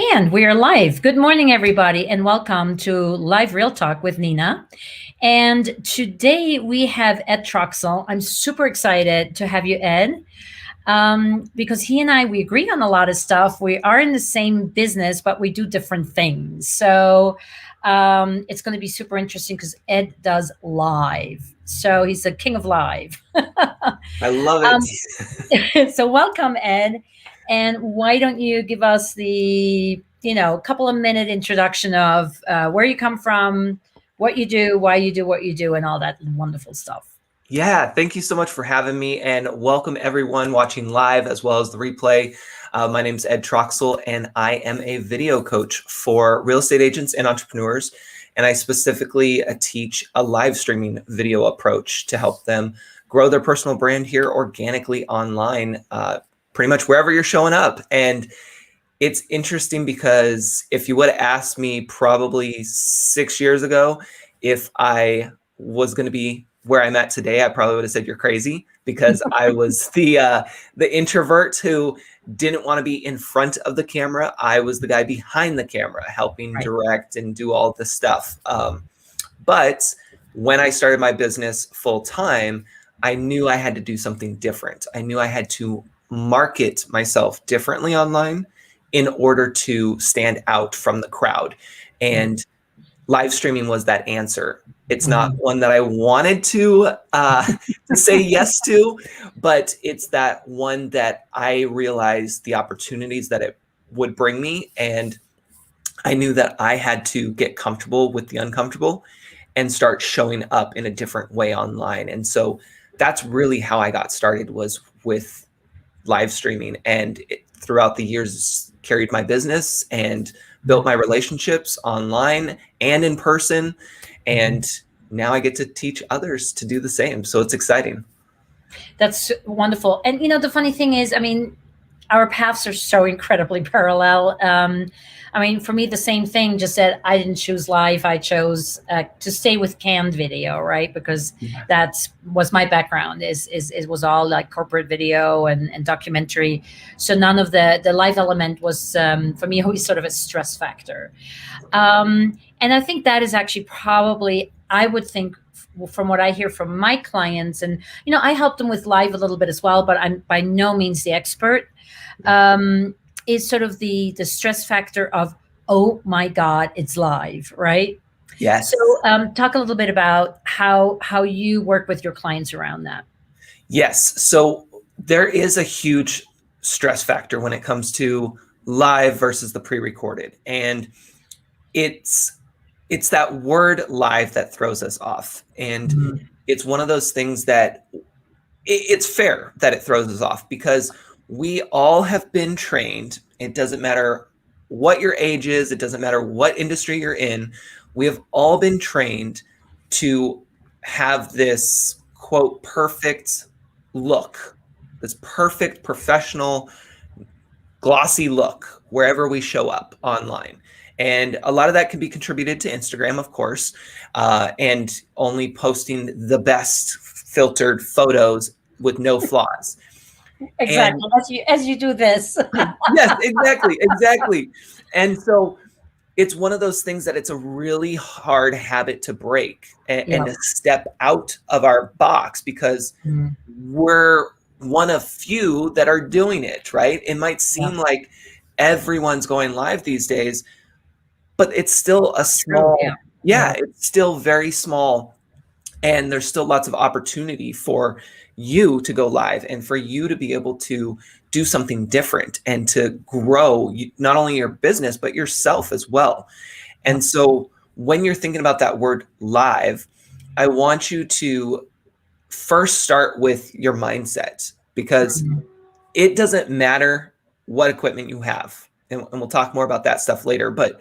And we are live. Good morning, everybody, and welcome to Live Real Talk with Nina. And today we have Ed Troxell. I'm super excited to have you, Ed, because he and we agree on a lot of stuff. We are in the same business, but we do different things. So it's going to be super interesting because Ed does live. So he's the king of live. I love it. So welcome, Ed. And why don't you give us the, couple of minute introduction of where you come from, what you do, why you do what you do, and all that wonderful stuff. Yeah, thank you so much for having me, and welcome everyone watching live as well as the replay. My name is Ed Troxell, and I am a video coach for real estate agents and entrepreneurs. And I specifically teach a live streaming video approach to help them grow their personal brand here organically online, pretty much wherever you're showing up. And it's interesting because if you would have asked me probably 6 years ago if I was going to be where I'm at today, I probably would have said you're crazy, because I was the introvert who didn't want to be in front of the camera. I was the guy behind the camera helping direct and do all this stuff. But when I started my business full time, I knew I had to do something different. I knew I had to market myself differently online in order to stand out from the crowd. And live streaming was that answer. It's not one that I wanted to say yes to, but it's that one that I realized the opportunities that it would bring me. And I knew that I had to get comfortable with the uncomfortable and start showing up in a different way online. And so that's really how I got started, was with live streaming. And throughout the years, carried my business and built my relationships online and in person. And now I get to teach others to do the same. So it's exciting. That's wonderful. And, the funny thing is, our paths are so incredibly parallel. For me, the same thing, just that I didn't choose live. I chose to stay with canned video, right? Because that was my background. It was all like corporate video and documentary. So none of the live element was, for me, always sort of a stress factor. And I think that is actually probably, I would think, from what I hear from my clients, and I help them with live a little bit as well, but I'm by no means the expert. Is sort of the stress factor of, oh my God, it's live, right? Yes. So talk a little bit about how you work with your clients around that. Yes. So there is a huge stress factor when it comes to live versus the pre-recorded. And it's that word live that throws us off. And it's one of those things that it's fair that it throws us off, because we all have been trained. It doesn't matter what your age is. It doesn't matter what industry you're in. We have all been trained to have this, quote, perfect look, this perfect professional, glossy look wherever we show up online. And a lot of that can be contributed to Instagram, of course, and only posting the best filtered photos with no flaws. Exactly. And as you do this. Yes, exactly. And so it's one of those things that it's a really hard habit to break and to step out of our box, because we're one of few that are doing it, right? It might seem like everyone's going live these days, but it's still a small, it's still very small. And there's still lots of opportunity for you to go live and for you to be able to do something different and to grow not only your business, but yourself as well. And so when you're thinking about that word live, I want you to first start with your mindset, because it doesn't matter what equipment you have. And we'll talk more about that stuff later, but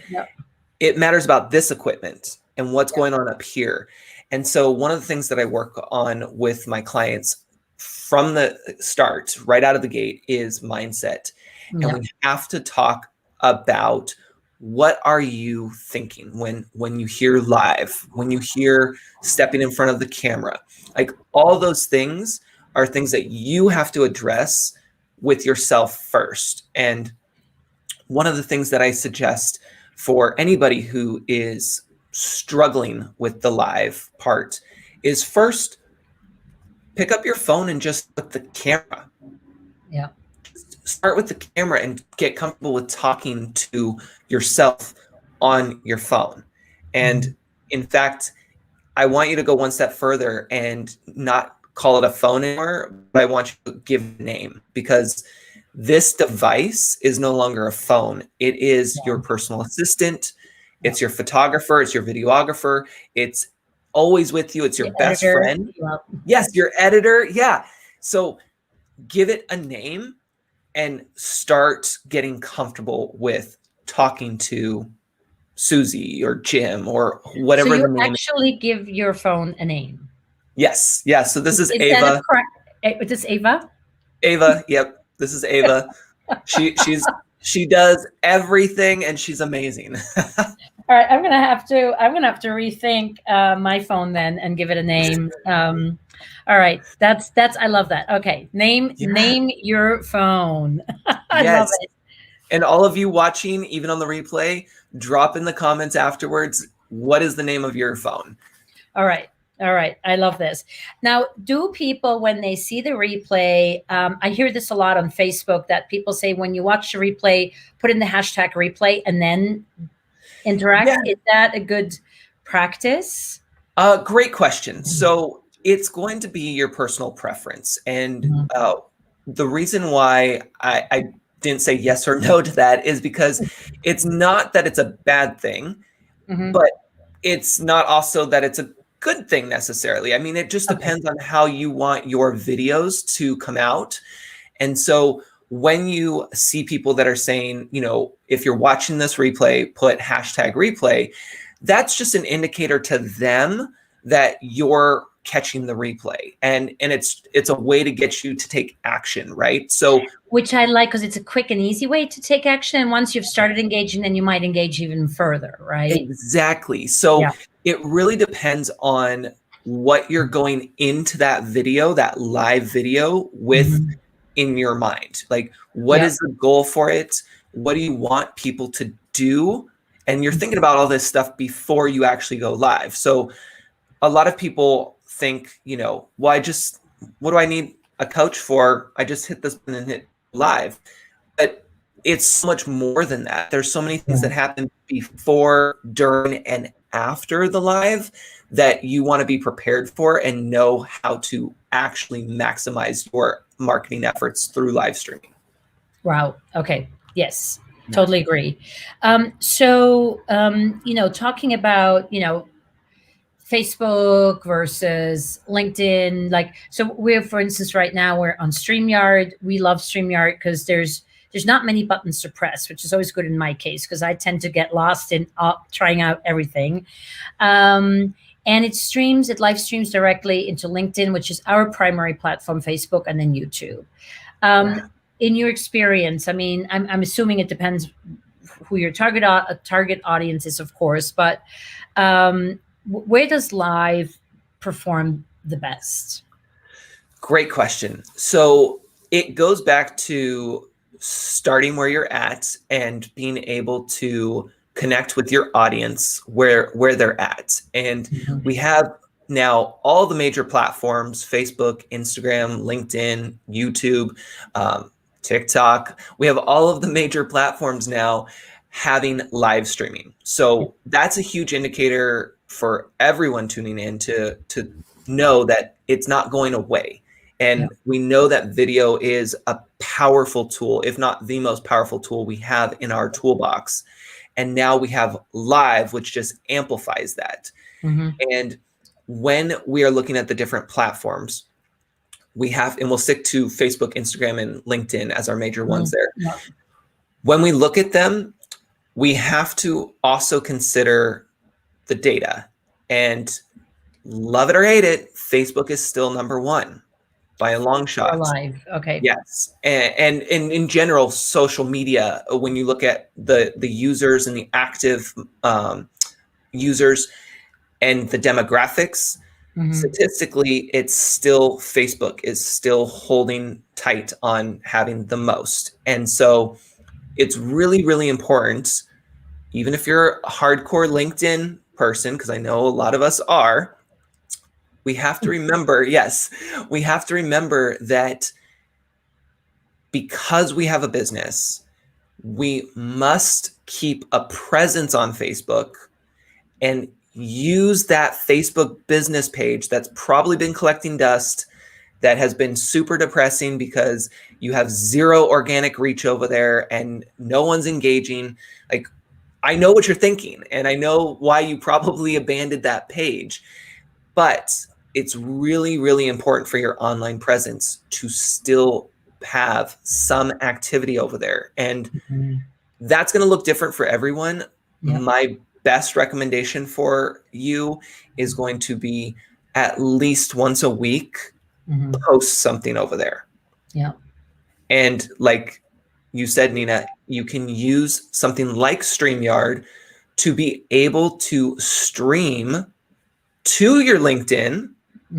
it matters about this equipment and what's going on up here. And so one of the things that I work on with my clients from the start, right out of the gate, is mindset. And we have to talk about, what are you thinking when you hear live, when you hear stepping in front of the camera? Like, all those things are things that you have to address with yourself first. And one of the things that I suggest for anybody who is struggling with the live part is first pick up your phone and just with the camera. Yeah. Start with the camera and get comfortable with talking to yourself on your phone. And in fact, I want you to go one step further and not call it a phone anymore, but I want you to give it a name, because this device is no longer a phone. It is your personal assistant. It's your photographer. It's your videographer. It's always with you. It's your best editor. friend. Yes, your editor. Yeah. So give it a name and start getting comfortable with talking to Susie or Jim or whatever the name is. So you actually give your phone a name? Yes. Yeah. So this is Instead Ava. of is this Ava? Ava. Yep. This is Ava. She does everything and she's amazing. All right. I'm gonna have to rethink my phone then and give it a name. All right. That's I love that. Okay. Name your phone. I love it. And all of you watching, even on the replay, drop in the comments afterwards, what is the name of your phone? All right. All right. I love this. Now, do people, when they see the replay, I hear this a lot on Facebook, that people say when you watch the replay, put in the hashtag replay and then interact. Yeah. Is that a good practice? Great question. So it's going to be your personal preference. And the reason why I didn't say yes or no to that is because it's not that it's a bad thing, but it's not also that it's a good thing necessarily. I mean, it just depends on how you want your videos to come out. And so when you see people that are saying, you know, if you're watching this replay, put hashtag replay, that's just an indicator to them that you're catching the replay, and it's a way to get you to take action, right? So which I like, because it's a quick and easy way to take action, and once you've started engaging, then you might engage even further, right? Exactly. So it really depends on what you're going into that video, that live video, with in your mind. Like, what is the goal for it? What do you want people to do? And you're thinking about all this stuff before you actually go live. So a lot of people think, you know, well, what do I need a coach for? I just hit this button and hit live. But it's so much more than that. There's so many things that happen before, during, and after the live that you want to be prepared for and know how to actually maximize your marketing efforts through live streaming. Wow. Okay. Yes. Totally agree. So, you know, talking about, you know, Facebook versus LinkedIn, like, so we're, for instance, right now we're on StreamYard. We love StreamYard because there's not many buttons to press, which is always good in my case, because I tend to get lost in trying out everything. And it live streams directly into LinkedIn, which is our primary platform, Facebook, and then YouTube. In your experience, I mean, I'm assuming it depends who your target audience is, of course, but where does live perform the best? Great question. So it goes back to starting where you're at and being able to connect with your audience where they're at. And we have now all the major platforms: Facebook, Instagram, LinkedIn, YouTube, TikTok. We have all of the major platforms now having live streaming. So that's a huge indicator for everyone tuning in to know that it's not going away. And we know that video is a powerful tool, if not the most powerful tool we have in our toolbox. And now we have live, which just amplifies that. And when we are looking at the different platforms, we have, and we'll stick to Facebook, Instagram, and LinkedIn as our major ones there. When we look at them, we have to also consider the data. And love it or hate it, Facebook is still number one by a long shot. Live. Okay. Yes. And in general, social media, when you look at the users and the active users and the demographics, statistically, it's still, Facebook is still holding tight on having the most. And so it's really, really important, even if you're a hardcore LinkedIn person, because I know a lot of us are, we have to remember, yes, we have to remember that because we have a business, we must keep a presence on Facebook and use that Facebook business page that's probably been collecting dust, that has been super depressing because you have zero organic reach over there and no one's engaging. Like, I know what you're thinking, and I know why you probably abandoned that page, but it's really, really important for your online presence to still have some activity over there. And that's going to look different for everyone. Yep. My best recommendation for you is going to be at least once a week, post something over there. Yeah. And like you said, Nina, you can use something like StreamYard to be able to stream to your LinkedIn,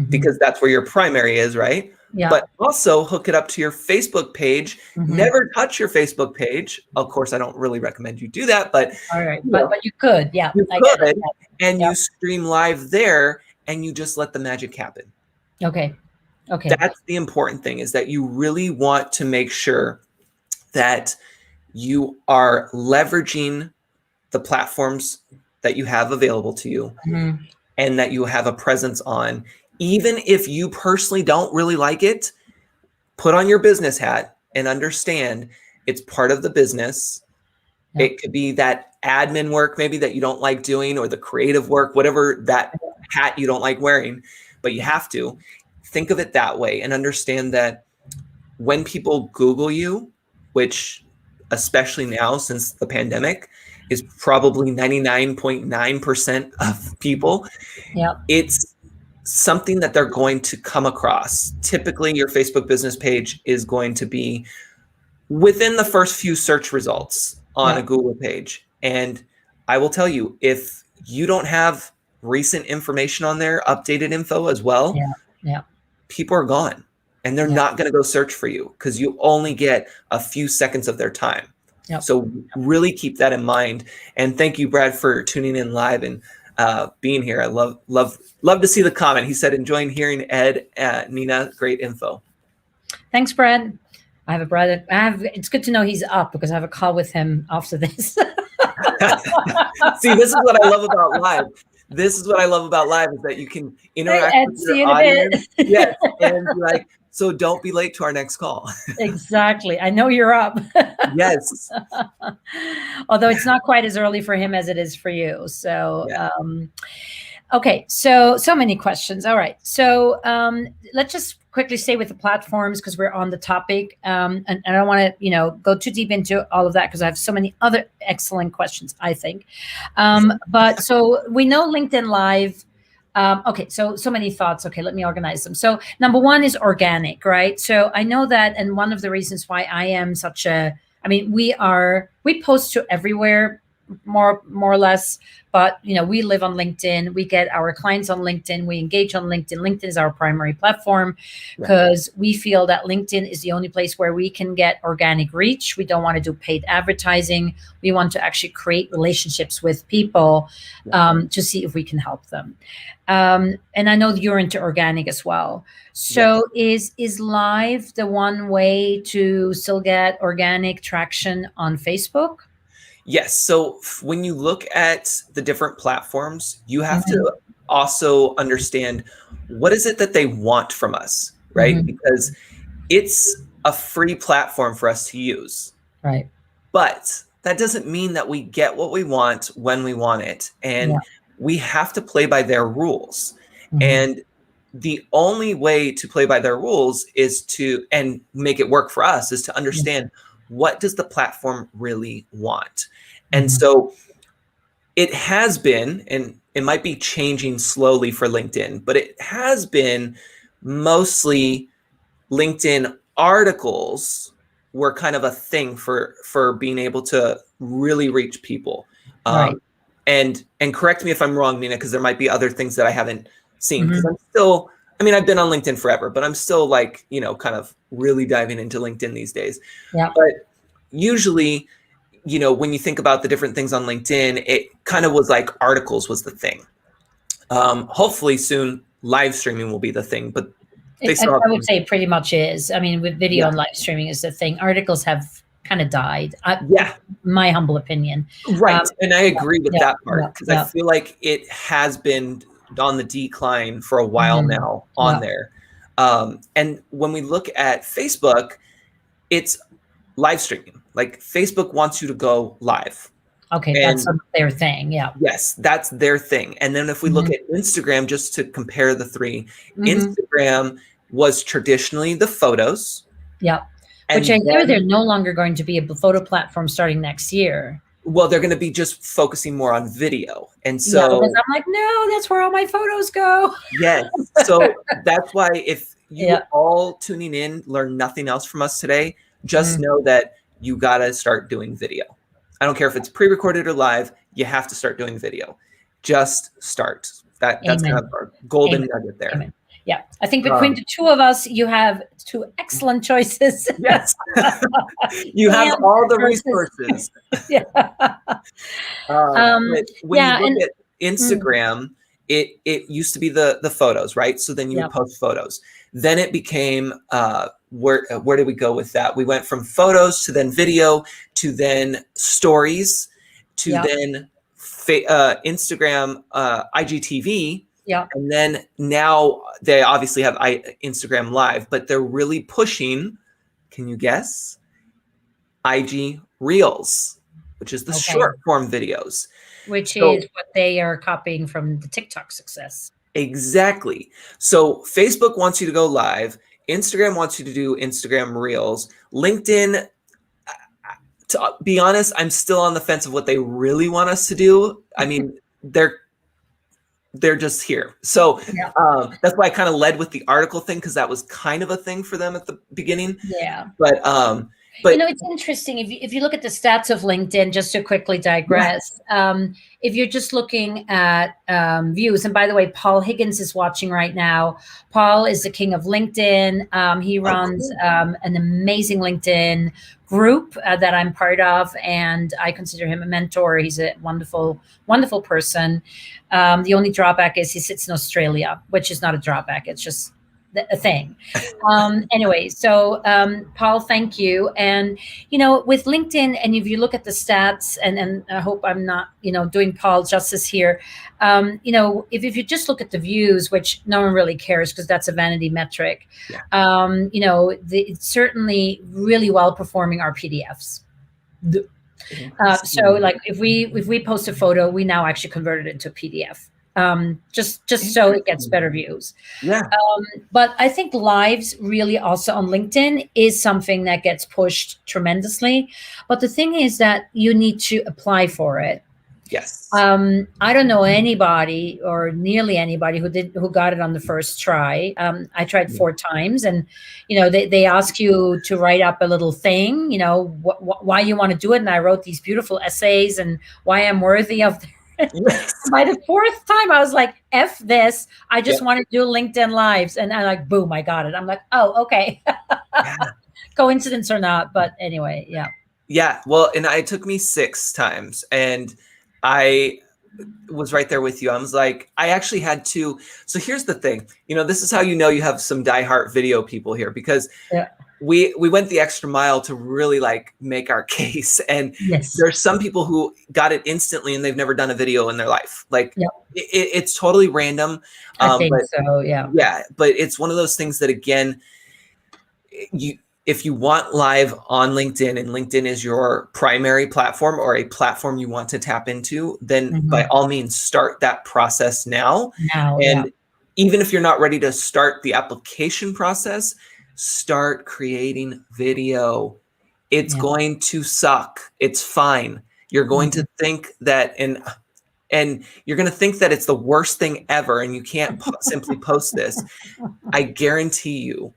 because that's where your primary is, right? Yeah. But also hook it up to your Facebook page. Never touch your Facebook page. Of course, I don't really recommend you do that, but all right, but you could, yeah. You could, and you stream live there, and you just let the magic happen. Okay. That's the important thing, is that you really want to make sure that you are leveraging the platforms that you have available to you, and that you have a presence on. Even if you personally don't really like it, put on your business hat and understand it's part of the business. It could be that admin work maybe that you don't like doing, or the creative work, whatever that hat you don't like wearing, but you have to think of it that way and understand that when people Google you, which especially now since the pandemic is probably 99.9% of people, it's something that they're going to come across. Typically, your Facebook business page is going to be within the first few search results on a Google page. And I will tell you, if you don't have recent information on there, updated info as well, people are gone, and they're not going to go search for you because you only get a few seconds of their time. So really keep that in mind. And thank you, Brad, for tuning in live and being here. I love to see the comment. He said, enjoying hearing Ed, Nina, great info. Thanks, Brad. I have a brother. It's good to know he's up, because I have a call with him after this. See, this is what I love about live. This is what I love about live, is that you can interact with your audience. Yes, and be like, so don't be late to our next call. Exactly. I know you're up. Yes. Although it's not quite as early for him as it is for you. So, okay. So many questions. All right. So let's just quickly stay with the platforms, because we're on the topic. And I don't want to, go too deep into all of that, because I have so many other excellent questions, I think. But so we know LinkedIn Live. Okay, so many thoughts. Okay, let me organize them. So number one is organic, right? So I know that, and one of the reasons why I am we post to everywhere, more or less, but we live on LinkedIn. We get our clients on LinkedIn. We engage on LinkedIn. LinkedIn is our primary platform, because we feel that LinkedIn is the only place where we can get organic reach. We don't want to do paid advertising. We want to actually create relationships with people to see if we can help them. And I know you're into organic as well. So is live the one way to still get organic traction on Facebook? Yes. So when you look at the different platforms, you have to also understand, what is it that they want from us, right? Because it's a free platform for us to use. Right. But that doesn't mean that we get what we want when we want it. And we have to play by their rules. And the only way to play by their rules is to, and make it work for us, is to understand, what does the platform really want? And so it has been, and it might be changing slowly for LinkedIn, but it has been mostly LinkedIn articles were kind of a thing for being able to really reach people. And correct me if I'm wrong, Nina, because there might be other things that I haven't seen, because I'm still, I've been on LinkedIn forever, but I'm still like, kind of really diving into LinkedIn these days. But usually you know, when you think about the different things on LinkedIn, it kind of was like articles was the thing. Hopefully soon live streaming will be the thing, but they still have I would say it pretty much is. I mean, with video Yeah. and live streaming is the thing. Articles have kind of died. Yeah. My humble opinion. Right. And I agree with that part, because yeah. I feel like it has been on the decline for a while now on there. And when we look at Facebook, it's live streaming. Like Facebook wants you to go live. Okay, that's their thing. Yeah. Yes, that's their thing. And then if we look at Instagram, just to compare the three, Instagram was traditionally the photos. Yeah. Which I hear they're no longer going to be a photo platform starting next year. Well, they're going to be just focusing more on video. And so I'm like, no, that's where all my photos go. Yes. So that's why if you all tuning in, learn nothing else from us today, just know that you got to start doing video. I don't care if it's pre-recorded or live, you have to start doing video. Just start. That's kind of our golden nugget there. Amen. Yeah. I think between the two of us, you have two excellent choices. Yes. You have all the resources. Yeah. When you look at Instagram, it used to be the photos, right? So then you would post photos. Then it became, where did we go with that? We went from photos to then video to then stories to then Instagram, IGTV. Yeah. And then now they obviously have Instagram Live, but they're really pushing, can you guess? IG Reels, which is the short form videos. Which is what they are copying from the TikTok success. Exactly. So Facebook wants you to go live. Instagram wants you to do Instagram Reels. LinkedIn, to be honest, I'm still on the fence of what they really want us to do. I mean, they're just here. So that's why I kind of led with the article thing, because that was kind of a thing for them at the beginning. Yeah. But you know, it's interesting if you look at the stats of LinkedIn, just to quickly digress, if you're just looking at views, and by the way, Paul Higgins is watching right now. Paul is the king of LinkedIn. He runs an amazing LinkedIn group that I'm part of, and I consider him a mentor. He's a wonderful, wonderful person. The only drawback is he sits in Australia, which is not a drawback. It's just a thing. Anyway, so Paul, thank you. And, you know, with LinkedIn, and if you look at the stats, and I hope I'm not, you know, doing Paul justice here, you know, if you just look at the views, which no one really cares because that's a vanity metric, you know, it's certainly really well performing our PDFs. So like if we post a photo, we now actually convert it into a PDF. Just so it gets better views. Yeah. But I think lives really also on LinkedIn is something that gets pushed tremendously. But the thing is that you need to apply for it. Yes. I don't know anybody or nearly anybody who got it on the first try. I tried 4 times, and you know they ask you to write up a little thing, you know, why you want to do it, and I wrote these beautiful essays and why I'm worthy of. Yes. By the 4th time, I was like, F this. I just want to do LinkedIn Lives. And I'm like, boom, I got it. I'm like, oh, okay. Coincidence or not. But anyway, yeah. Yeah. Well, and it took me 6 times. And I was right there with you. I was like, I actually had to. So here's the thing. You know, this is how you know you have some diehard video people here, because we went the extra mile to really like make our case. And there's some people who got it instantly and they've never done a video in their life. Like it's totally random. I think so. Yeah. Yeah. But it's one of those things that, again, if you want live on LinkedIn and LinkedIn is your primary platform or a platform you want to tap into, then by all means start that process now. And even if you're not ready to start the application process, start creating video. It's going to suck. It's fine. You're going to think that, and you're going to think that it's the worst thing ever, and you can't simply post this. I guarantee you,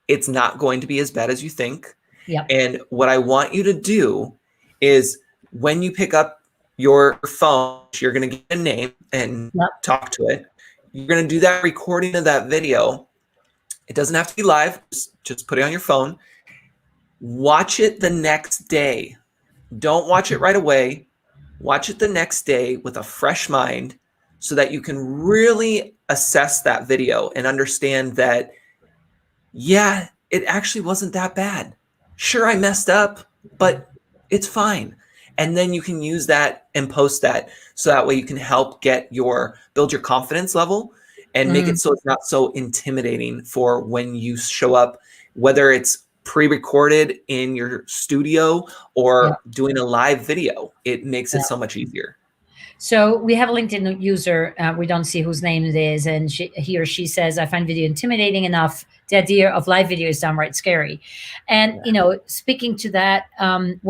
it's not going to be as bad as you think. And what I want you to do is, when you pick up your phone, you're going to get a name and talk to it. You're going to do that recording of that video. It doesn't have to be live. Just put it on your phone. watch it the next day. Don't watch it right away. Watch it the next day with a fresh mind so that you can really assess that video and understand that, yeah, it actually wasn't that bad. Sure, I messed up, but it's fine. And then you can use that and post that so that way you can help build your confidence level and make it so it's not so intimidating for when you show up, whether it's pre-recorded in your studio or doing a live video. It makes it so much easier. So we have a LinkedIn user. We don't see whose name it is, and he or she says, "I find video intimidating enough. The idea of live video is downright scary." And speaking to that,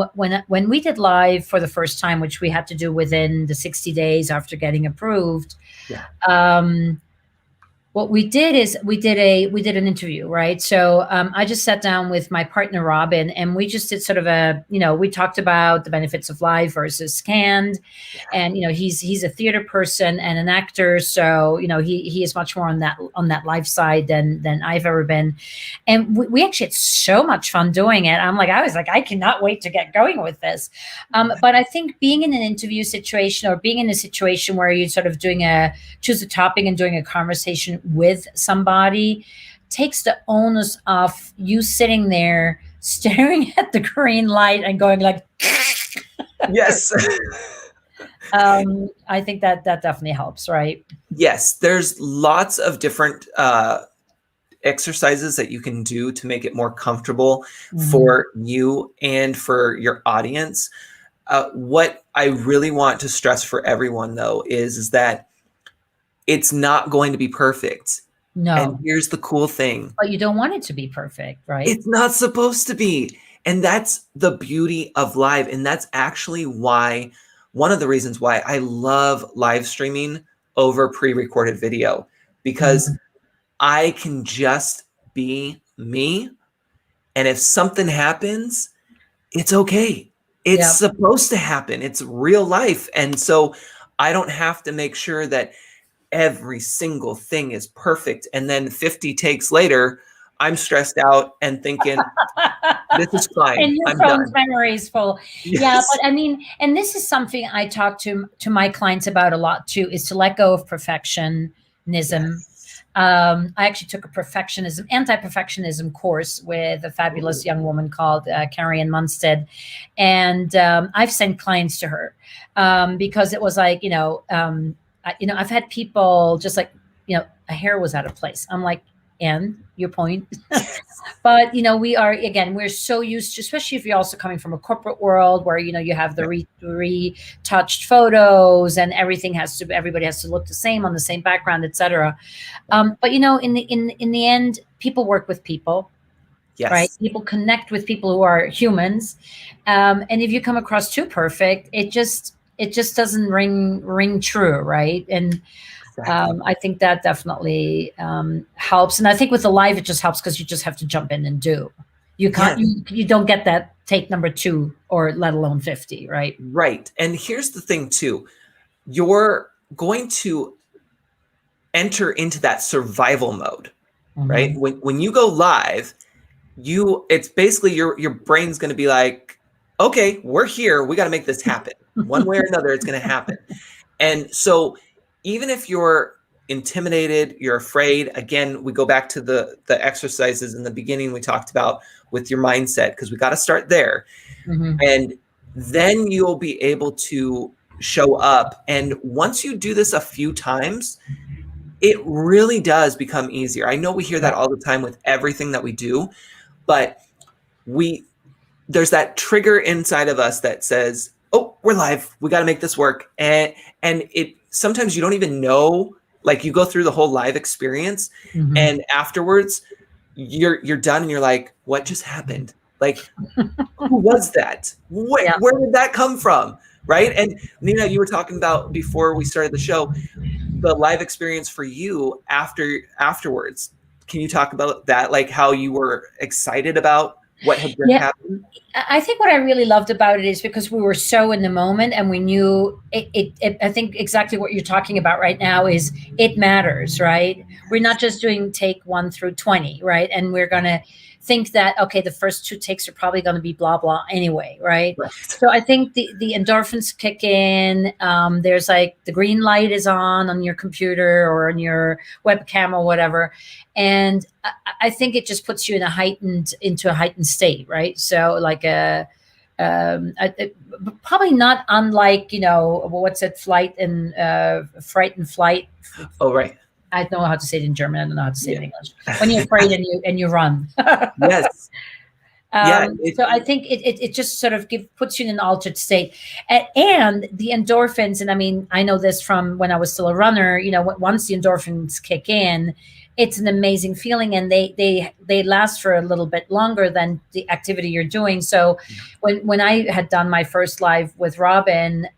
when we did live for the first time, which we had to do within the 60 days after getting approved, what we did is we did an interview, right? So I just sat down with my partner Robin, and we just did sort of we talked about the benefits of live versus scanned, and he's a theater person and an actor, so he is much more on that live side than I've ever been, and we actually had so much fun doing it. I was like, I cannot wait to get going with this, but I think being in an interview situation or being in a situation where you're sort of choose a topic and doing a conversation with somebody takes the onus off you sitting there staring at the green light and going like, yes. I think that definitely helps, right? Yes, there's lots of different exercises that you can do to make it more comfortable for you and for your audience. What I really want to stress for everyone, though, is that it's not going to be perfect. No. And here's the cool thing. But you don't want it to be perfect, right? It's not supposed to be. And that's the beauty of live. And that's actually one of the reasons why I love live streaming over pre-recorded video, because I can just be me. And if something happens, it's okay. It's supposed to happen. It's real life. And so I don't have to make sure that every single thing is perfect. And then 50 takes later, I'm stressed out and thinking, this is fine. And your phone's memory is full. Yes. Yeah, but I mean, and this is something I talk to my clients about a lot too, is to let go of perfectionism. Yes. I actually took a anti-perfectionism course with a fabulous young woman called Carrie Ann Munstead. And I've sent clients to her because it was like, I've had people just like, a hair was out of place. I'm like, and your point. But, we're so used to, especially if you're also coming from a corporate world where, you have the retouched photos and everybody has to look the same on the same background, et cetera. But, in the end, people work with people. Yes. Right. People connect with people who are humans. And if you come across too perfect, it just doesn't ring true, right? And I think that definitely helps. And I think with the live, it just helps because you just have to jump in and do. You can't, you don't get that take number 2 or let alone 50, right? Right. And here's the thing too, you're going to enter into that survival mode, right? When you go live, it's basically your brain's going to be like, okay, we're here. We got to make this happen. One way or another, it's going to happen. And so even if you're intimidated, you're afraid, again, we go back to the exercises in the beginning we talked about with your mindset, because we got to start there. And then you'll be able to show up. And once you do this a few times, it really does become easier. I know we hear that all the time with everything that we do, but there's that trigger inside of us that says, oh, we're live. We got to make this work. And it sometimes you don't even know, like you go through the whole live experience and afterwards you're done and you're like, what just happened? Like, who was that? Where did that come from? Right. And Nina, you were talking about before we started the show, the live experience for you afterwards. Can you talk about that? Like how you were excited about what had just happened? I think what I really loved about it is because we were so in the moment and we knew it. I think exactly what you're talking about right now is it matters, right? We're not just doing take 1 through 20, right? And we're going to think that, okay, the first 2 takes are probably going to be blah, blah anyway. Right. Right. So I think the endorphins kick in. There's like the green light is on your computer or on your webcam or whatever. And I think it just puts you in a heightened state. Right. So like probably not unlike, what's it, fright and flight. Oh, right. I don't know how to say it in German. I don't know how to say it in English. When you're afraid and you run. Yes. So I think it just sort of puts you in an altered state, and the endorphins. And I mean, I know this from when I was still a runner. Once the endorphins kick in, it's an amazing feeling, and they last for a little bit longer than the activity you're doing. So when I had done my first live with Robin,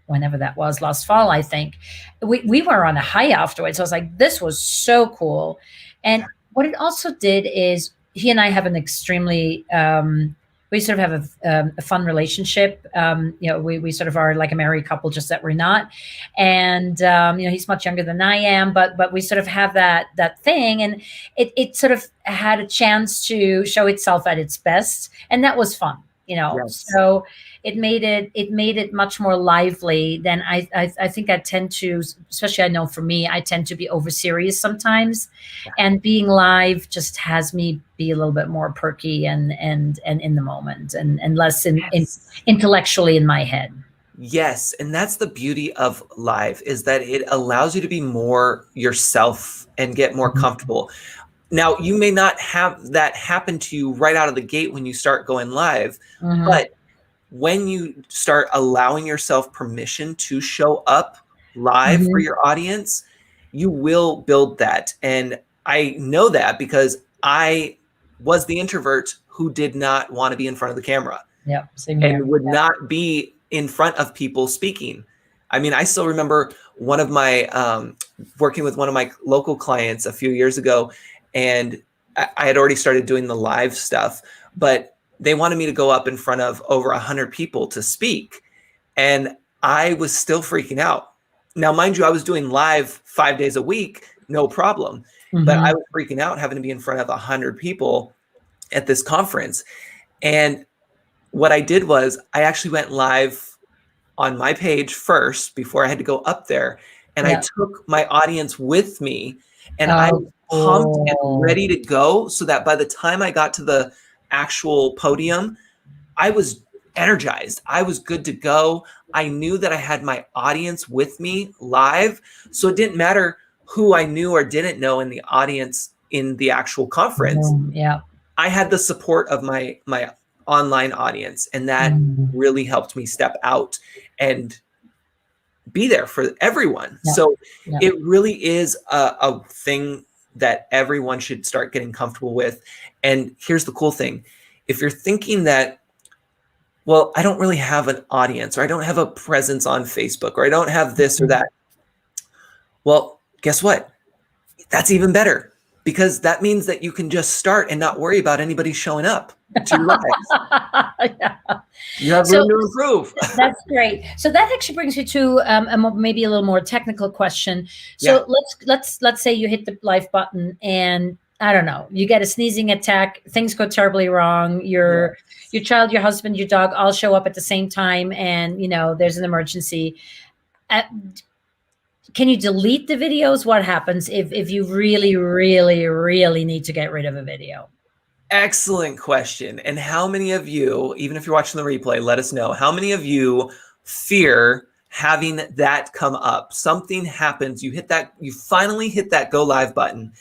whenever that was, last fall, I think, we were on a high afterwards. I was like, this was so cool. And what it also did is, he and I have an extremely, we sort of have a fun relationship. We sort of are like a married couple, just that we're not. And, he's much younger than I am, but we sort of have that thing. And it sort of had a chance to show itself at its best. And that was fun, Yes. So it made it much more lively than I think I tend to, especially I know for me, I tend to be over serious sometimes, and being live just has me be a little bit more perky and in the moment and less intellectually in my head. Yes, and that's the beauty of live, is that it allows you to be more yourself and get more comfortable. Now, you may not have that happen to you right out of the gate when you start going live, but when you start allowing yourself permission to show up live for your audience, you will build that. And I know that because I was the introvert who did not want to be in front of the camera. Yeah, same here. And would not be in front of people speaking. I mean, I still remember one of my working with one of my local clients a few years ago, and I had already started doing the live stuff, but they wanted me to go up in front of over 100 people to speak. And I was still freaking out. Now, mind you, I was doing live 5 days a week, no problem. But I was freaking out having to be in front of 100 people at this conference. And what I did was I actually went live on my page first before I had to go up there. And I took my audience with me, and I was pumped and ready to go, so that by the time I got to the actual podium, I was energized. I was good to go. I knew that I had my audience with me live. So it didn't matter who I knew or didn't know in the audience in the actual conference. I had the support of my online audience, and that really helped me step out and be there for everyone. So it really is a thing that everyone should start getting comfortable with. And here's the cool thing. If you're thinking that, well, I don't really have an audience, or I don't have a presence on Facebook, or I don't have this or that. Well, guess what? That's even better, because that means that you can just start and not worry about anybody showing up to your lives. You have room to improve. That's great. So that actually brings you to maybe a little more technical question. So let's say you hit the live button, and I don't know, you get a sneezing attack, things go terribly wrong. Your child, your husband, your dog all show up at the same time, and there's an emergency. Can you delete the videos? What happens if you really, really, really need to get rid of a video? Excellent question. And how many of you, even if you're watching the replay, let us know, how many of you fear having that come up? Something happens, you finally hit that go live button.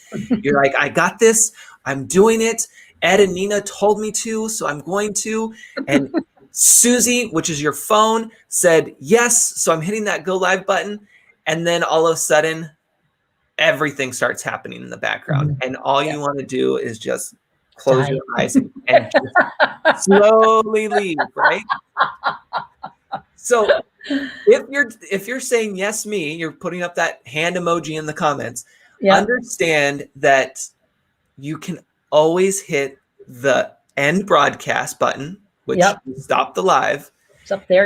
You're like, I got this, I'm doing it. Ed and Nina told me to, so I'm going to. And Susie, which is your phone, said yes, so I'm hitting that go live button. And then all of a sudden, everything starts happening in the background. And all you want to do is just close your eyes and just slowly leave, right? So if you're saying yes, me, you're putting up that hand emoji in the comments, understand that you can always hit the end broadcast button, which stop the live. It's up there,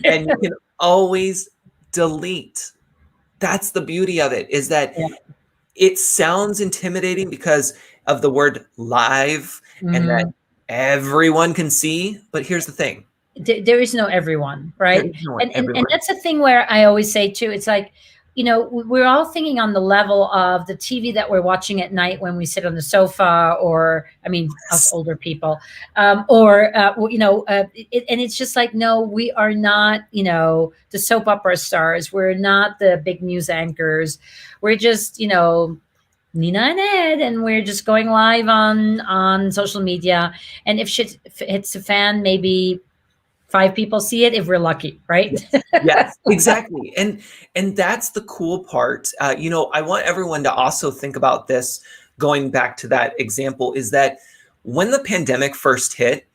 and you can always delete. That's the beauty of it, is that it sounds intimidating, because of the word live and that everyone can see. But here's the thing. There is no everyone, right? There is no And everyone. that's the thing where I always say too, it's like, we're all thinking on the level of the TV that we're watching at night when we sit on the sofa, or, I mean, us older people, and it's just like, no, we are not, the soap opera stars. We're not the big news anchors. We're just, Nina and Ed, and we're just going live on social media. And if shit hits the fan, maybe 5 people see it if we're lucky, right? Yes, exactly. And that's the cool part. I want everyone to also think about this, going back to that example, is that when the pandemic first hit,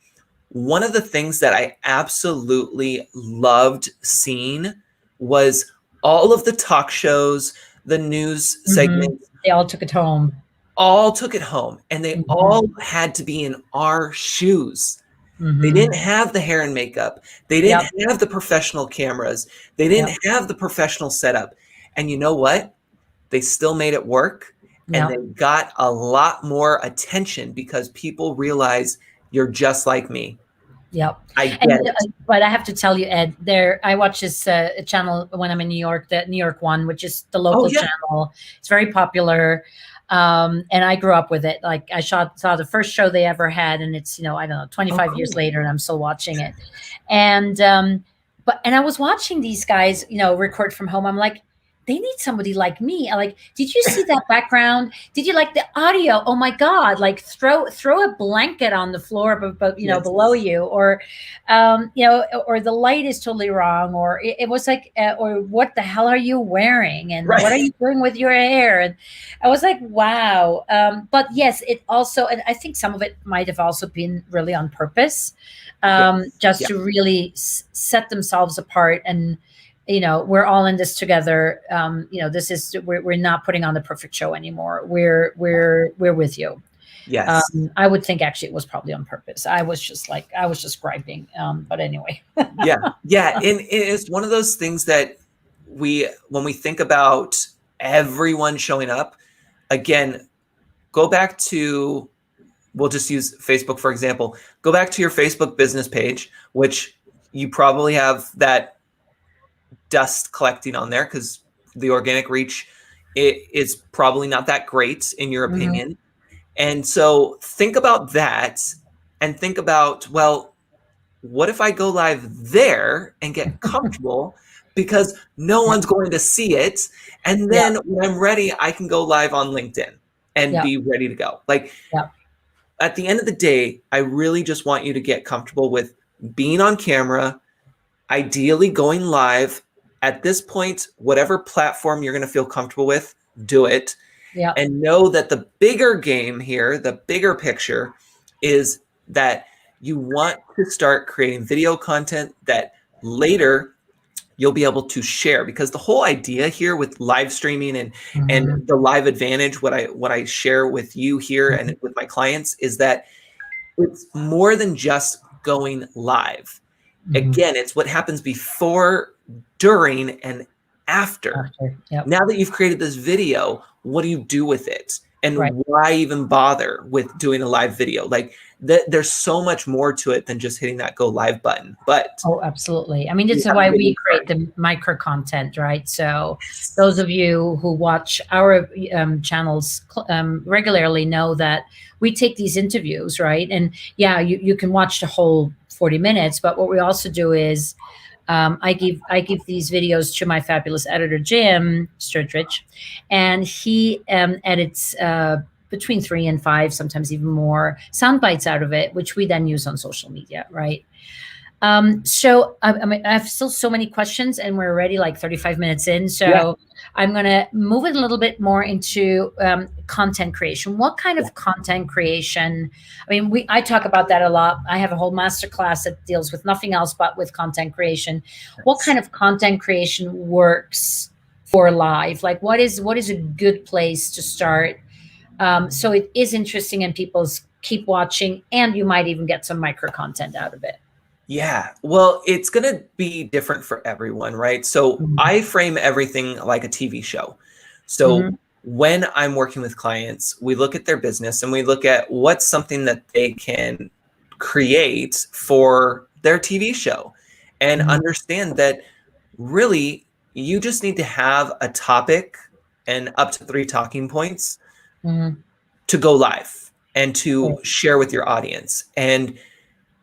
one of the things that I absolutely loved seeing was all of the talk shows, the news segments. They all took it home. All took it home, and they all had to be in our shoes. They didn't have the hair and makeup. They didn't have the professional cameras. They didn't have the professional setup. And you know what? They still made it work, and they got a lot more attention because people realize you're just like me. Yep. I get it. But I have to tell you, Ed, I watch this channel when I'm in New York, the New York one, which is the local channel. It's very popular. And I grew up with it. Like, I saw the first show they ever had, and it's, I don't know, 25 years later, and I'm still watching it. And I was watching these guys, record from home. I'm like, they need somebody like me. Like, did you see that background? Did you like the audio? Oh my God! Like, throw a blanket on the floor, but below you, or or the light is totally wrong, or it was like, or what the hell are you wearing, and what are you doing with your hair? And I was like, wow. But yes, it also, and I think some of it might have also been really on purpose, just to really set themselves apart. And we're all in this together. This is, we're not putting on the perfect show anymore. We're with you. Yes. I would think actually it was probably on purpose. I was just griping. But anyway. Yeah. And it's one of those things that when we think about everyone showing up, again, go back to, we'll just use Facebook, for example. Go back to your Facebook business page, which you probably have that dust collecting on there because the organic reach is probably not that great in your opinion. And so think about that, and think about, well, what if I go live there and get comfortable because no one's going to see it, and then when I'm ready, I can go live on LinkedIn and be ready to go. Like, at the end of the day, I really just want you to get comfortable with being on camera, ideally going live. At this point, whatever platform you're going to feel comfortable with, do it. And know that the bigger game here, the bigger picture, is that you want to start creating video content that later you'll be able to share. Because the whole idea here with live streaming and the live advantage, what I share with you here and with my clients, is that it's more than just going live. Again, it's what happens before, during, and after. Now that you've created this video, what do you do with it? And why even bother with doing a live video? Like, there's so much more to it than just hitting that go live button. But absolutely. I mean, this is why we create the micro content, right? So those of you who watch our channels regularly know that we take these interviews, right? And you can watch the whole 40 minutes, but what we also do is I give these videos to my fabulous editor, Jim Sturridge, and he edits between 3 and 5, sometimes even more, sound bites out of it, which we then use on social media, right? So I have still so many questions, and we're already like 35 minutes in. So I'm going to move it a little bit more into content creation. What kind of content creation? I mean, I talk about that a lot. I have a whole masterclass that deals with nothing else but with content creation. What kind of content creation works for live? Like, what is a good place to start? So it is interesting and people keep watching, and you might even get some micro content out of it. Yeah, well, it's going to be different for everyone, right? So I frame everything like a TV show. So when I'm working with clients, we look at their business and we look at what's something that they can create for their TV show, and understand that really you just need to have a topic and up to 3 talking points to go live and to share with your audience. And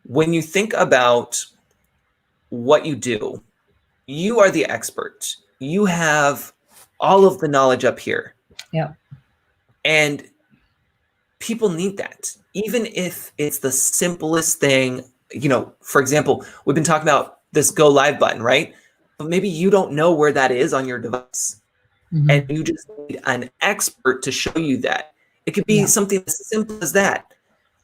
when you think about what you do, you are the expert. You have all of the knowledge up here. Yeah. And people need that, even if it's the simplest thing. You know, for example, we've been talking about this go live button, right? But maybe you don't know where that is on your device. And you just need an expert to show you that. It could be something as simple as that,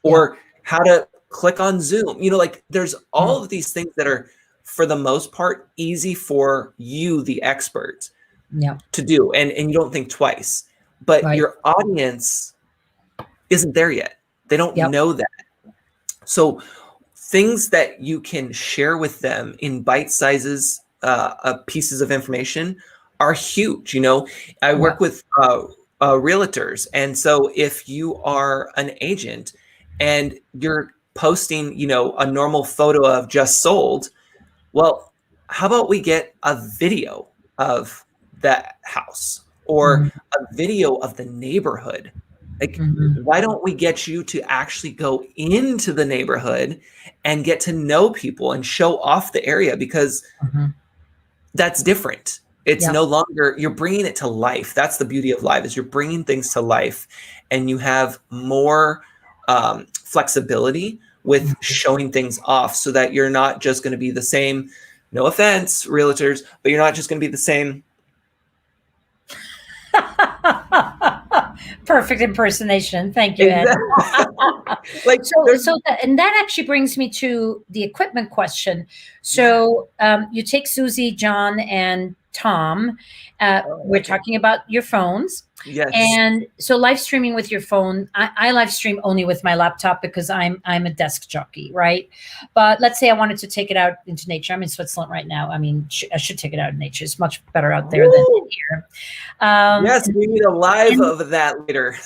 or how to click on Zoom. You know, like there's all of these things that are, for the most part, easy for you, the expert, to do. And you don't think twice. But your audience isn't there yet. They don't know that. So things that you can share with them in bite sizes, pieces of information are huge. You know, I work with realtors. And so if you are an agent and you're posting, you know, a normal photo of just sold, well, how about we get a video of that house, or a video of the neighborhood? Like, why don't we get you to actually go into the neighborhood and get to know people and show off the area? Because that's different. It's no longer, you're bringing it to life. That's the beauty of live, is you're bringing things to life, and you have more flexibility with showing things off, so that you're not just going to be the same. No offense, realtors, but you're not just going to be the same. Perfect impersonation. Thank you, Ed. Like, and that actually brings me to the equipment question. So you take Susie, John, and Tom. We're talking about your phones. Yes. And so live streaming with your phone, I live stream only with my laptop because I'm a desk jockey, right? But let's say I wanted to take it out into nature. I'm in Switzerland right now. I mean, I should take it out in nature. It's much better out there than here. Yes, we need a live of that later.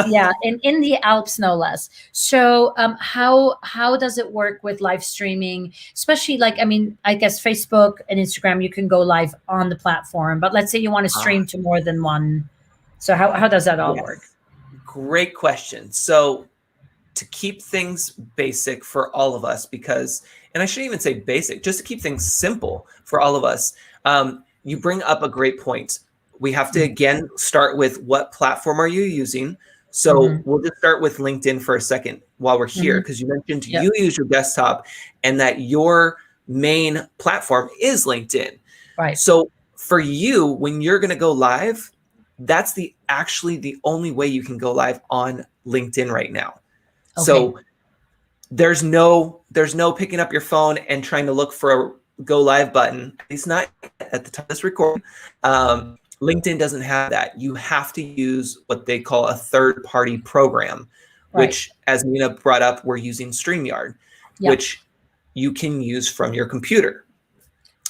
Yeah, in the Alps, no less. So how does it work with live streaming? Especially, like, I mean, I guess Facebook and Instagram, you can go live on the platform. But let's say you want to stream to more than one. So how does that all work? Great question. So to keep things basic for all of us, because, and I shouldn't even say basic, just to keep things simple for all of us, you bring up a great point. We have to, again, start with what platform are you using? So we'll just start with LinkedIn for a second while we're here, because you mentioned you use your desktop and that your main platform is LinkedIn. Right. So for you, when you're going to go live, that's actually the only way you can go live on LinkedIn right now. Okay. So there's no picking up your phone and trying to look for a go live button. At least not at the time of this recording. LinkedIn doesn't have that. You have to use what they call a third-party program, which, as Nina brought up, we're using StreamYard, which you can use from your computer.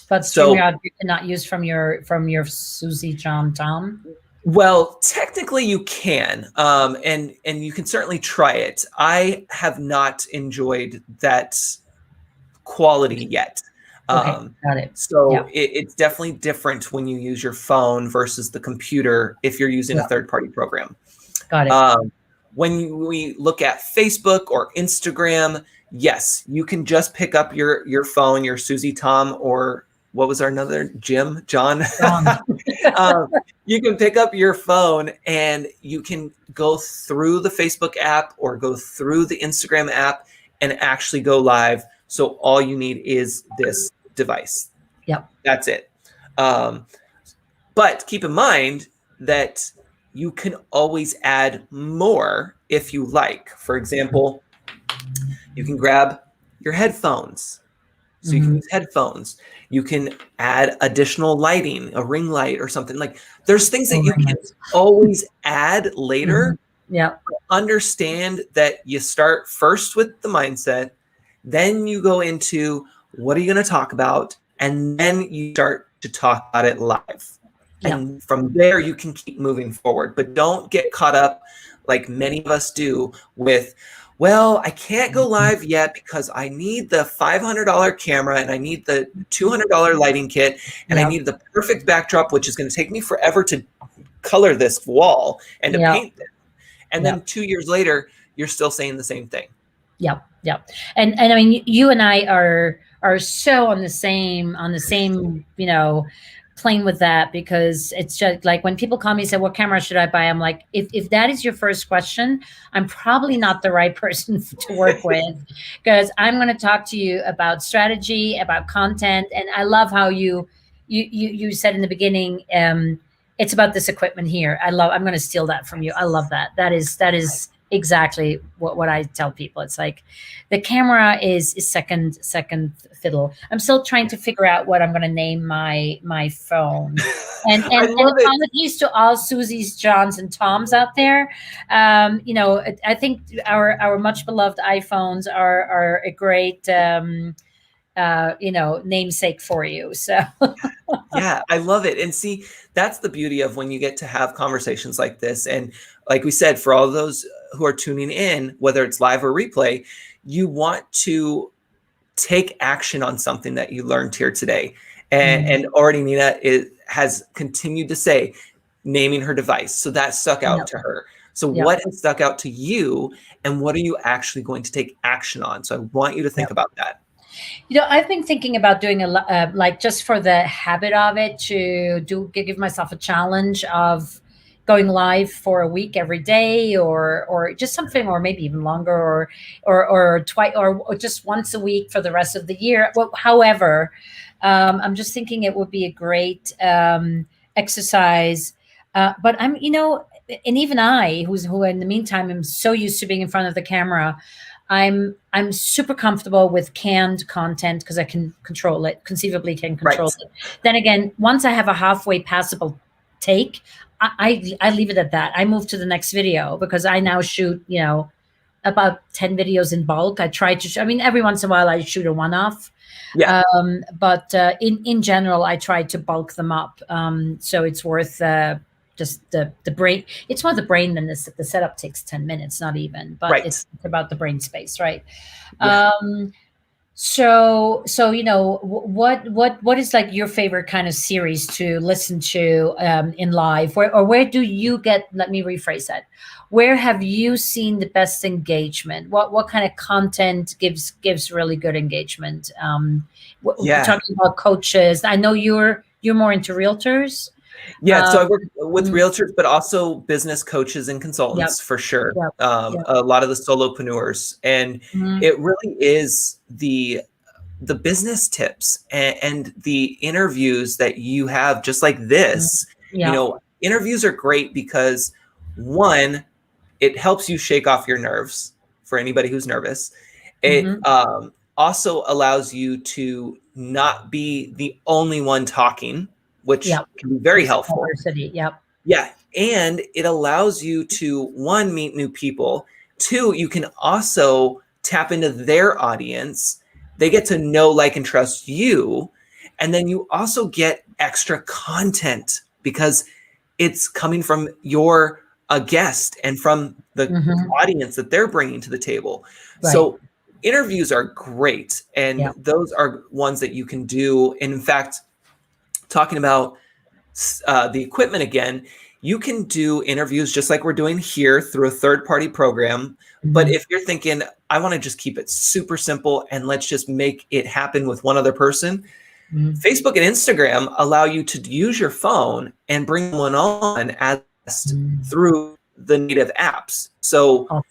But StreamYard you cannot use from your Susie, John, Tom? Well, technically you can, and you can certainly try it. I have not enjoyed that quality yet. Okay, got it. So it's definitely different when you use your phone versus the computer if you're using a third-party program. Got it. When we look at Facebook or Instagram, yes, you can just pick up your phone, your Susie, Tom, or what was our another John? You can pick up your phone and you can go through the Facebook app or go through the Instagram app and actually go live. So all you need is this device. Yep. That's it. But keep in mind that you can always add more if you like. For example, you can grab your headphones. So you can use headphones. You can add additional lighting, a ring light or something. Like, there's things that you can always add later. Yeah. Understand that you start first with the mindset, then you go into what are you going to talk about, and then you start to talk about it live. And from there, you can keep moving forward. But don't get caught up, like many of us do, with, well, I can't go live yet because I need the $500 camera and I need the $200 lighting kit and I need the perfect backdrop, which is going to take me forever to color this wall and to paint it. And then 2 years later, you're still saying the same thing. Yep. And I mean, you and I are so on the same, you know, plane with that, because it's just like when people call me and say, what camera should I buy? I'm like, if that is your first question, I'm probably not the right person to work with, because I'm going to talk to you about strategy, about content. And I love how you said in the beginning, it's about this equipment here. I'm going to steal that from you. I love that. That is exactly what I tell people. It's like the camera is second fiddle. I'm still trying to figure out what I'm going to name my phone. And apologies to all Susies, Johns, and Toms out there. You know, I think our much beloved iPhones are a great you know, namesake for you. So yeah, I love it. And see, that's the beauty of when you get to have conversations like this. And like we said, for all those who are tuning in, whether it's live or replay, you want to take action on something that you learned here today. And already Nina has continued to say, naming her device. So that stuck out to her. So what has stuck out to you, and what are you actually going to take action on? So I want you to think about that. You know, I've been thinking about doing like, just for the habit of it, to give myself a challenge of going live for a week every day, or just something, or maybe even longer, or twice, or just once a week for the rest of the year. Well, however, I'm just thinking it would be a great exercise. But I'm, you know, and even I, who in the meantime am so used to being in front of the camera, I'm super comfortable with canned content because I can control it, conceivably can control it. Then again, once I have a halfway passable take, I leave it at that. I move to the next video, because I now shoot, you know, about 10 videos in bulk. I try to, I mean, every once in a while I shoot a one-off. But in general, I try to bulk them up. So it's worth just the brain. It's more the brain than this. The setup takes 10 minutes, not even, but it's about the brain space, right? So you know, what is like your favorite kind of series to listen to in live? Where do you get? Let me rephrase that. Where have you seen the best engagement? What kind of content gives really good engagement? We're talking about coaches. I know you're more into realtors. So I work with realtors, but also business coaches and consultants for sure. A lot of the solopreneurs, and it really is the business tips and the interviews that you have, just like this. You know, interviews are great because, one, it helps you shake off your nerves for anybody who's nervous. It also allows you to not be the only one talking, which can be very helpful. And it allows you to, one, meet new people. Two, you can also tap into their audience. They get to know, like, and trust you. And then you also get extra content because it's coming from your guest and from the audience that they're bringing to the table. So interviews are great. And those are ones that you can do. And in fact, talking about the equipment again, you can do interviews just like we're doing here through a third-party program. But if you're thinking, I want to just keep it super simple and let's just make it happen with one other person, Facebook and Instagram allow you to use your phone and bring one on as through the native apps. So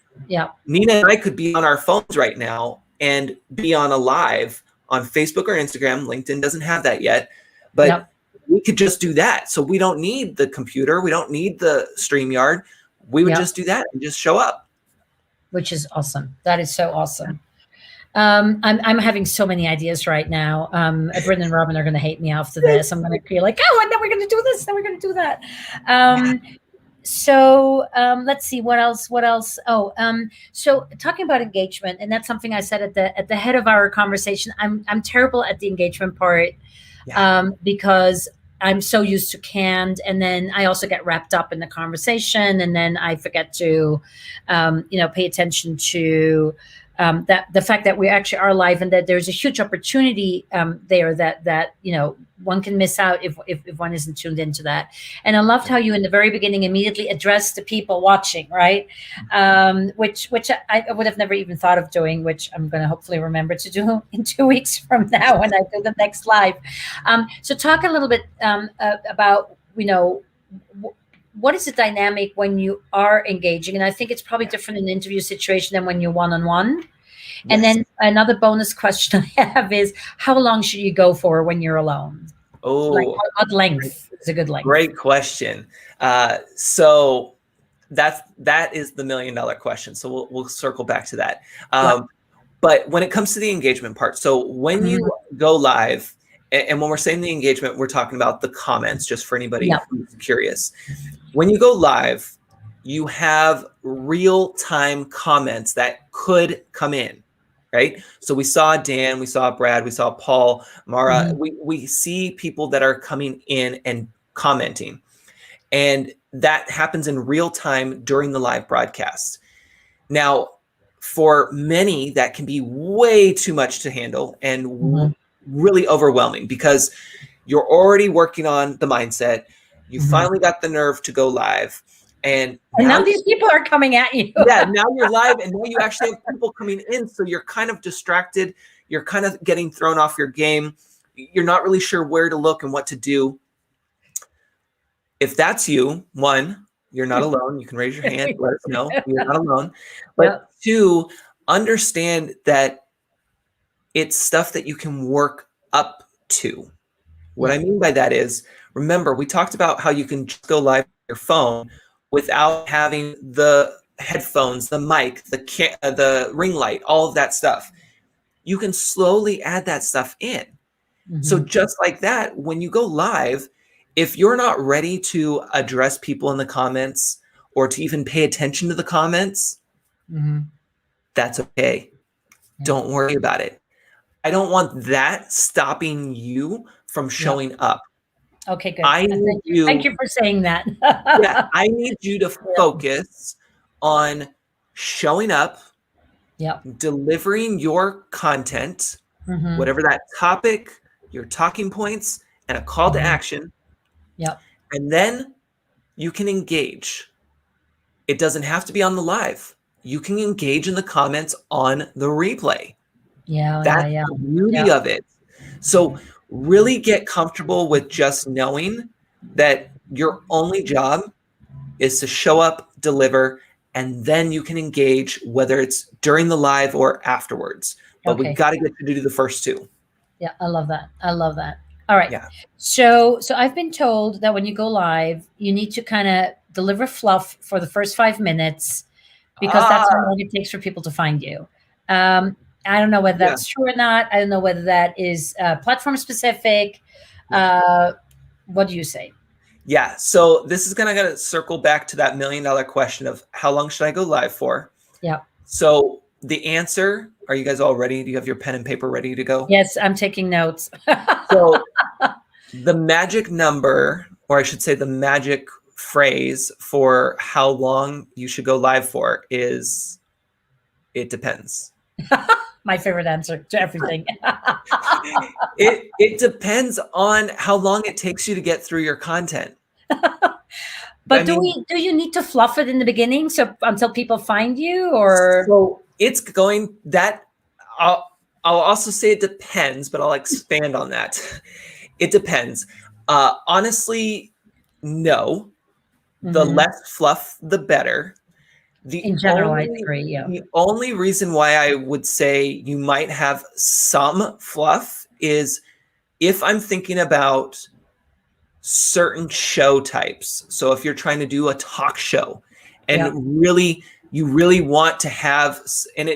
Nina and I could be on our phones right now and be on a live on Facebook or Instagram. LinkedIn doesn't have that yet, but we could just do that. So we don't need the computer. We don't need the StreamYard. We would just do that and just show up. Which is awesome. That is so awesome. I'm having so many ideas right now. Brendan and Robin are going to hate me after this. I'm going to be like, oh, and then we're going to do this, then we're going to do that. So let's see, what else? Oh, so talking about engagement, and that's something I said at the head of our conversation. I'm terrible at the engagement part because I'm so used to canned, and then I also get wrapped up in the conversation, and then I forget to, pay attention to that the fact that we actually are live, and that there's a huge opportunity there that one can miss out if one isn't tuned into that. And I loved how you in the very beginning immediately addressed the people watching, right? Which I would have never even thought of doing, which I'm going to hopefully remember to do in 2 weeks from now when I do the next live. So talk a little bit about, what is the dynamic when you are engaging? And I think it's probably different in an interview situation than when you're one-on-one. Yes. And then another bonus question I have is, how long should you go for when you're alone? Oh, like what length is a good length? Great question. So that is the $1 million question. So we'll circle back to that. But when it comes to the engagement part, so when you go live, and when we're saying the engagement, we're talking about the comments, just for anybody who's curious. When you go live, you have real-time comments that could come in, right? So we saw Dan, we saw Brad, we saw Paul, Mara. We see people that are coming in and commenting. And that happens in real time during the live broadcast. Now, for many, that can be way too much to handle and really overwhelming, because you're already working on the mindset. You finally got the nerve to go live. And now these people are coming at you. Yeah, now you're live, and now you actually have people coming in. So you're kind of distracted. You're kind of getting thrown off your game. You're not really sure where to look and what to do. If that's you, one, you're not alone. You can raise your hand, let us know. You're not alone. But two, understand that it's stuff that you can work up to. What I mean by that is, remember, we talked about how you can just go live on your phone without having the headphones, the mic, the ring light, all of that stuff. You can slowly add that stuff in. So just like that, when you go live, if you're not ready to address people in the comments or to even pay attention to the comments, that's okay. Don't worry about it. I don't want that stopping you from showing up. Okay, good. Thank you for saying that. I need you to focus on showing up, delivering your content, whatever that topic, your talking points, and a call to action. And then you can engage. It doesn't have to be on the live. You can engage in the comments on the replay. That's the beauty of it. So really get comfortable with just knowing that your only job is to show up, deliver, and then you can engage, whether it's during the live or afterwards. But we've got to get you to do the first two. Yeah, I love that. I love that. All right. So I've been told that when you go live, you need to kind of deliver fluff for the first 5 minutes, because that's how long it takes for people to find you. I don't know whether that's true or not. I don't know whether that is platform specific. What do you say? Yeah. So this is going to circle back to that $1 million question of how long should I go live for? Yeah. So the answer, are you guys all ready? Do you have your pen and paper ready to go? Yes, I'm taking notes. So the magic number, or I should say the magic phrase for how long you should go live for is, it depends. My favorite answer to everything. It depends on how long it takes you to get through your content. But do you need to fluff it in the beginning, so until people find you, or? So it's going that I'll also say it depends, but I'll expand on that. It depends. Honestly, no. The less fluff, the better. In general, I agree. Yeah. The only reason why I would say you might have some fluff is if I'm thinking about certain show types. So if you're trying to do a talk show and you really want to have, and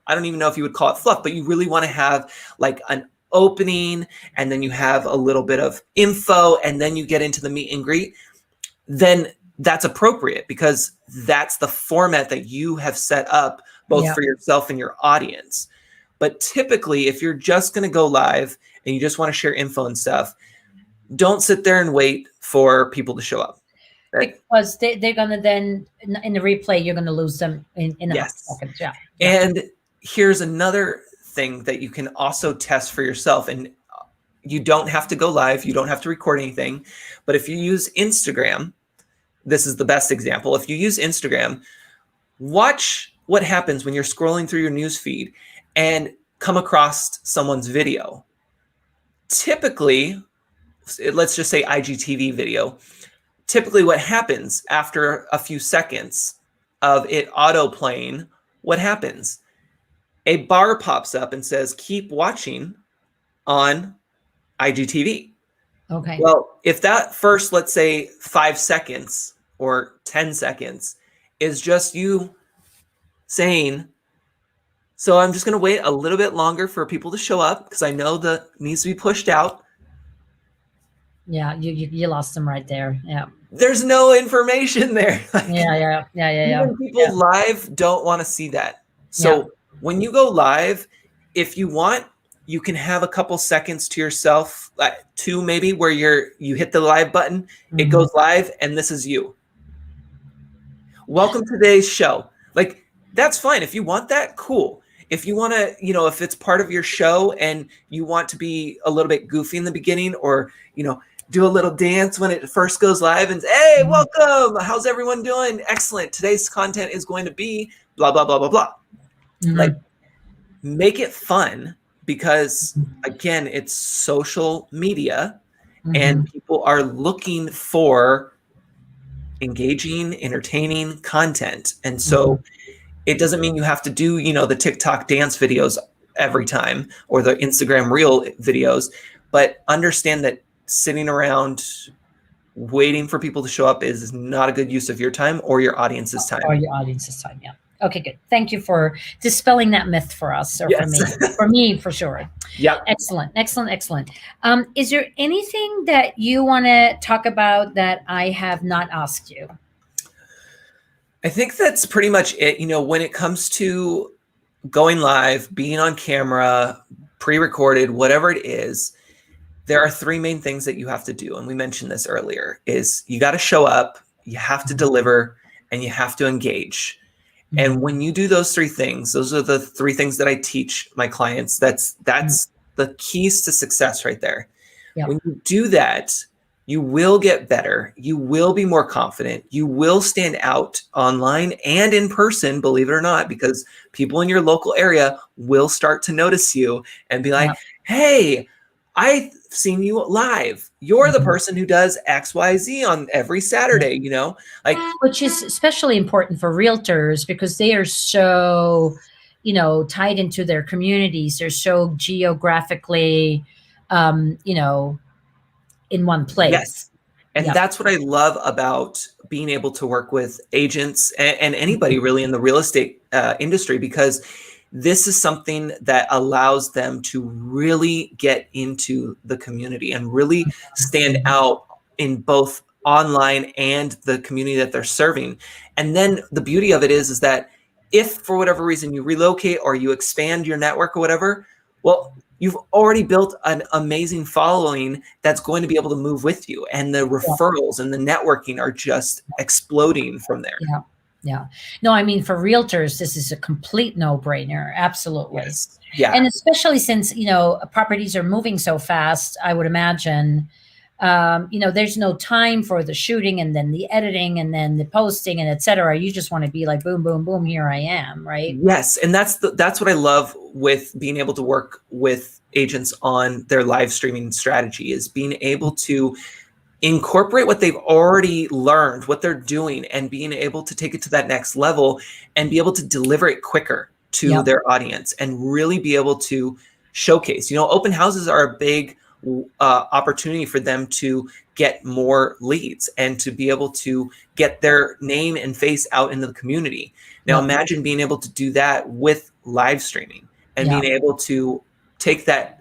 I don't even know if you would call it fluff, but you really want to have like an opening, and then you have a little bit of info, and then you get into the meet and greet, then that's appropriate, because that's the format that you have set up both for yourself and your audience. But typically, if you're just going to go live and you just want to share info and stuff, don't sit there and wait for people to show up. Because they're going to then, in the replay, you're going to lose them in a Yes. second. Yeah. And here's another thing that you can also test for yourself. And you don't have to go live. You don't have to record anything. But if you use Instagram, this is the best example. If you use Instagram, watch what happens when you're scrolling through your news feed and come across someone's video. Typically, let's just say IGTV video. Typically what happens after a few seconds of it auto playing, what happens? A bar pops up and says, keep watching on IGTV. Okay. Well, if that first, let's say 5 seconds or 10 seconds is just you saying, so I'm just going to wait a little bit longer for people to show up because I know that needs to be pushed out. Yeah, you lost them right there. Yeah. There's no information there. Yeah. Even people live don't want to see that. So when you go live, if you want, you can have a couple seconds to yourself, two maybe, where you hit the live button, it goes live, and this is you. Welcome to today's show. Like, that's fine. If you want that, cool. If you want to, if it's part of your show and you want to be a little bit goofy in the beginning, or, do a little dance when it first goes live and say, hey, welcome. How's everyone doing? Excellent. Today's content is going to be blah, blah, blah, blah, blah. Like, make it fun because, again, it's social media and people are looking for engaging, entertaining content. And so it doesn't mean you have to do, the TikTok dance videos every time or the Instagram reel videos, but understand that sitting around waiting for people to show up is not a good use of your time or your audience's time. Yeah. Okay, good. Thank you for dispelling that myth for us, or for me, for sure. Yeah. Excellent. Is there anything that you want to talk about that I have not asked you? I think that's pretty much it. When it comes to going live, being on camera, pre-recorded, whatever it is, there are three main things that you have to do. And we mentioned this earlier, is you got to show up, you have to deliver, and you have to engage. And when you do those three things, those are the three things that I teach my clients. That's the keys to success right there. Yep. When you do that, you will get better. You will be more confident. You will stand out online and in person, believe it or not, because people in your local area will start to notice you and be like, hey, I've seen you live. You're the person who does XYZ on every Saturday, which is especially important for realtors because they are so, tied into their communities. They're so geographically, in one place. Yes. And that's what I love about being able to work with agents and anybody really in the real estate industry, because this is something that allows them to really get into the community and really stand out in both online and the community that they're serving. And then the beauty of it is that if for whatever reason you relocate or you expand your network or whatever, well, you've already built an amazing following that's going to be able to move with you. And the referrals and the networking are just exploding from there. Yeah. No, I mean, for realtors, this is a complete no-brainer. Absolutely. Yes. Yeah. And especially since, properties are moving so fast, I would imagine, there's no time for the shooting and then the editing and then the posting and et cetera. You just want to be like, boom, boom, boom, here I am, right? Yes. And that's what I love with being able to work with agents on their live streaming strategy, is being able to incorporate what they've already learned, what they're doing, and being able to take it to that next level and be able to deliver it quicker to their audience and really be able to showcase. Open houses are a big opportunity for them to get more leads and to be able to get their name and face out into the community. Now, imagine being able to do that with live streaming and being able to take that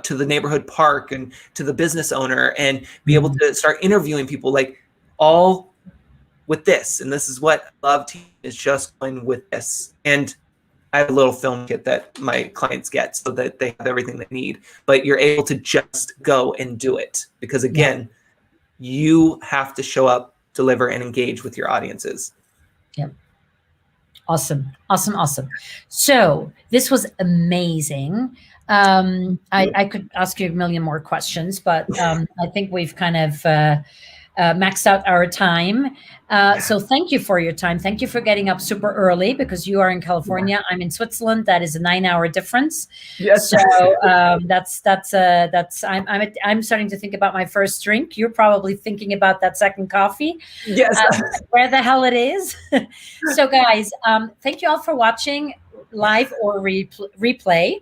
to the neighborhood park and to the business owner and be able to start interviewing people, like, all with this. And this is what I love, is just going with this. And I have a little film kit that my clients get so that they have everything they need, but you're able to just go and do it because again, you have to show up, deliver, and engage with your audiences. Yep. Awesome. Awesome. Awesome. So this was amazing. I could ask you a million more questions, but I think we've kind of maxed out our time. So thank you for your time. Thank you for getting up super early because you are in California. I'm in Switzerland. That is a 9-hour difference. Yes. So I'm starting to think about my first drink. You're probably thinking about that second coffee. Yes. Where the hell it is. So guys, thank you all for watching live or replay.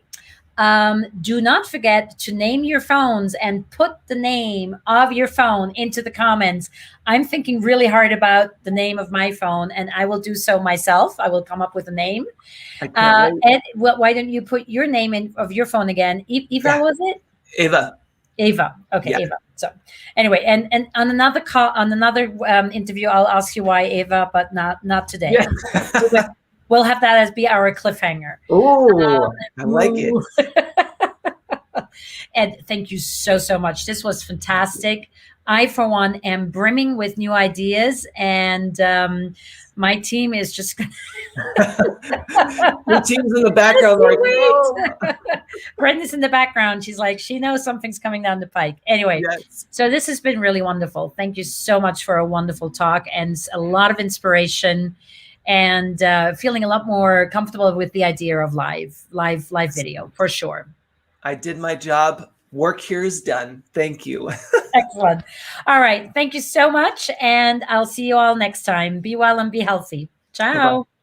Do not forget to name your phones and put the name of your phone into the comments. I'm thinking really hard about the name of my phone, and I will do so myself. I will come up with a name. Ed, why don't you put your name in of your phone again? Eva, was it? Eva. Eva. Okay, yeah. Eva. So anyway, and on another call, on another interview, I'll ask you why Eva, but not today. Yeah. We'll have that as be our cliffhanger. Oh, I like it. Ed, thank you so much. This was fantastic. I, for one, am brimming with new ideas, and my team is just. Your team's in the background, like, wait. Brenda's in the background. She's like, she knows something's coming down the pike. Anyway, yes. So this has been really wonderful. Thank you so much for a wonderful talk and a lot of inspiration. And feeling a lot more comfortable with the idea of live video, for sure. I did my job. Work here is done. Thank you. Excellent. All right. Thank you so much. And I'll see you all next time. Be well and be healthy. Ciao. Bye-bye.